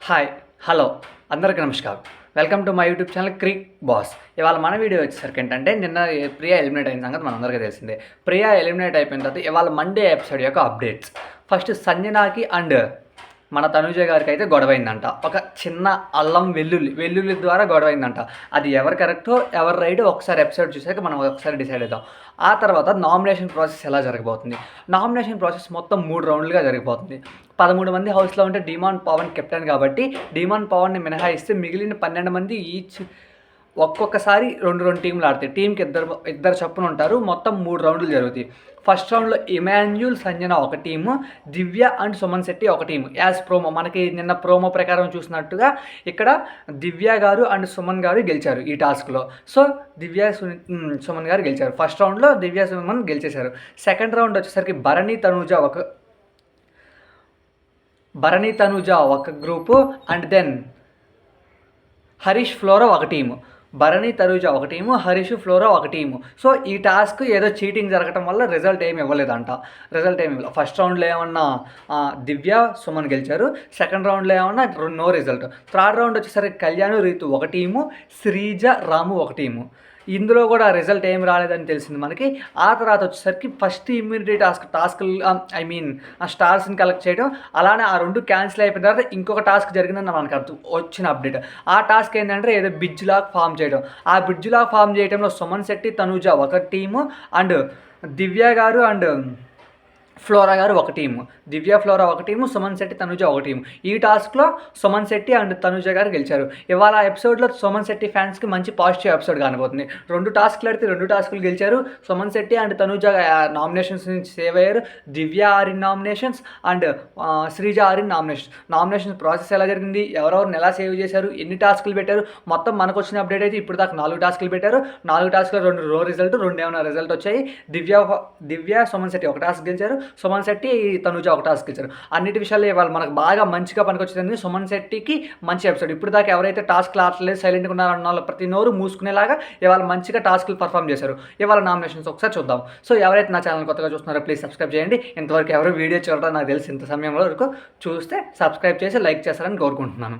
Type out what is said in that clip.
Hi hello అందరికీ నమస్కారం. Welcome to my YouTube channel Crick boss. ఇవాళ మన వీడియో వచ్చేసరికి ఏంటంటే నిన్న ప్రియా ఎలిమినేట్ అయిన సంగతి మనందరికీ తెలిసిందే. ప్రియా ఎలిమినేట్ అయిపోయిన తర్వాత ఇవాళ మండే ఎపిసోడ్ యొక్క అప్డేట్స్. ఫస్ట్ సంజనాకి అండ్ మన తనుజ గారికి అయితే గొడవైందంట. ఒక చిన్న అల్లం వెల్లుల్లి ద్వారా గొడవైందంట. అది ఎవరు కరెక్టో ఎవరు రైట్ ఒకసారి ఎపిసోడ్ చూసాక మనం ఒకసారి డిసైడ్ అవుతాం. ఆ తర్వాత నామినేషన్ ప్రాసెస్ ఎలా జరగబోతుంది. నామినేషన్ ప్రాసెస్ మొత్తం 3 రౌండ్లుగా జరిగిపోతుంది. 13 మంది హౌస్లో ఉంటే డిమాండ్ పవన్ కెప్టెన్ కాబట్టి డిమాండ్ పవన్ని మినహాయిస్తే మిగిలిన 12 మంది ఈచ్ ఒక్కొక్కసారి 2 టీంలు ఆడతాయి. టీంకి ఇద్దరు చొప్పున ఉంటారు. మొత్తం 3 రౌండ్లు జరుగుతాయి. ఫస్ట్ రౌండ్లో ఇమాన్యుల్ సంజన ఒక team, Divya and Suman Shetty ఒక టీము. యాజ్ ప్రోమో మనకి నిన్న ప్రోమో ప్రకారం చూసినట్టుగా ఇక్కడ దివ్య గారు అండ్ సుమన్ గారు గెలిచారు ఈ టాస్క్లో. సో దివ్య సుమన్ గారు గెలిచారు. ఫస్ట్ రౌండ్లో దివ్య సుమన్ గెలిచేశారు. సెకండ్ రౌండ్ వచ్చేసరికి భరణి తనుజ ఒక group and then Harish Flora ఒక టీము. భరణి తనుజ ఒక టీము, హరీష్ ఫ్లోరా ఒక టీము. సో ఈ టాస్క్ ఏదో చీటింగ్ జరగటం వల్ల రిజల్ట్ ఏమి ఇవ్వలేదంట. ఫస్ట్ రౌండ్లో ఏమన్నా దివ్య సుమన్ గెలిచారు. సెకండ్ రౌండ్లో ఏమన్నా నో రిజల్ట్. థర్డ్ రౌండ్ వచ్చేసరికి కళ్యాణ్ రీతు ఒక టీము, శ్రీజ రాము ఒక టీము. ఇందులో కూడా రిజల్ట్ ఏం రాలేదని తెలిసింది మనకి. ఆ తర్వాత వచ్చేసరికి ఫస్ట్ ఇమ్యూనిటీ స్టార్స్ని కలెక్ట్ చేయడం, అలానే ఆ 2 క్యాన్సిల్ అయిపోయిన తర్వాత ఇంకొక టాస్క్ జరిగిందని మనకు వచ్చిన అప్డేట్. ఆ టాస్క్ ఏంటంటే ఏదో బ్రిడ్జ్ లాగా ఫామ్ చేయడం. ఆ బ్రిడ్జ్ లాగా ఫామ్ చేయడంలో సుమన్ శెట్టి తనుజ ఒక టీము అండ్ దివ్య గారు అండ్ ఫ్లోరా గారు ఒక టీము. దివ్య ఫ్లోరా ఒక టీము, సుమన్ శెట్టి తనుజ ఒక టీము. ఈ టాస్క్లో సుమన్ శెట్టి అండ్ తనుజ గారు గెలిచారు. ఇవాళ ఎపిసోడ్లో సుమన్ శెట్టి ఫ్యాన్స్కి మంచి పాజిటివ్ ఎపిసోడ్ కానిపోతుంది. 2 టాస్క్లు ఆడితే 2 టాస్కులు గెలిచారు. సుమన్ శెట్టి అండ్ తనుజ నామినేషన్స్ నుంచి సేవ్ అయ్యారు. Divya Aarin nominations and Sreeja Aarin nominations process ఎలా జరిగింది, ఎవరెవరిని ఎలా సేవ్ చేశారు, ఎన్ని టాస్కులు పెట్టారు, మొత్తం మనకు వచ్చిన అప్డేట్ అయితే ఇప్పుడు దాకా 4 టాస్కులు పెట్టారు. 4 టాస్క్లో 2 రో రిజల్ట్, 2 ఏమైనా రిజల్ట్ వచ్చాయి. దివ్య సుమన్ శెట్టి ఒక టాస్క్ గెలిచారు, సుమన్ శెట్టి తనుజ ఒక టాస్క్ ఇచ్చారు. అన్నిటి విషయాల్లో ఇవాళ మనకు బాగా మంచిగా పనికొచ్చింది సుమన్ శెట్టికి మంచి ఎపిసోడ్. ఇప్పుడు దాకా ఎవరైతే టాస్క్లు ఆడలేదు సైలెంట్గా ఉన్నారన్న వాళ్ళు ప్రతి నోరు మూసుకునేలాగా ఇవాళ మంచిగా టాస్క్లు పర్ఫామ్ చేశారు. ఇవాళ నామినేషన్స్ ఒకసారి చూద్దాం. సో ఎవరైతే నా ఛానల్ కొత్తగా చూస్తున్నారో ప్లీజ్ సబ్స్క్రైబ్ చేయండి. ఇంతవరకు ఎవరు వీడియో చూడటం నాకు తెలిసి ఇంత సమయంలో వరకు చూస్తే సబ్స్క్రైబ్ చేసి లైక్ చేస్తారని కోరుకుంటున్నాను.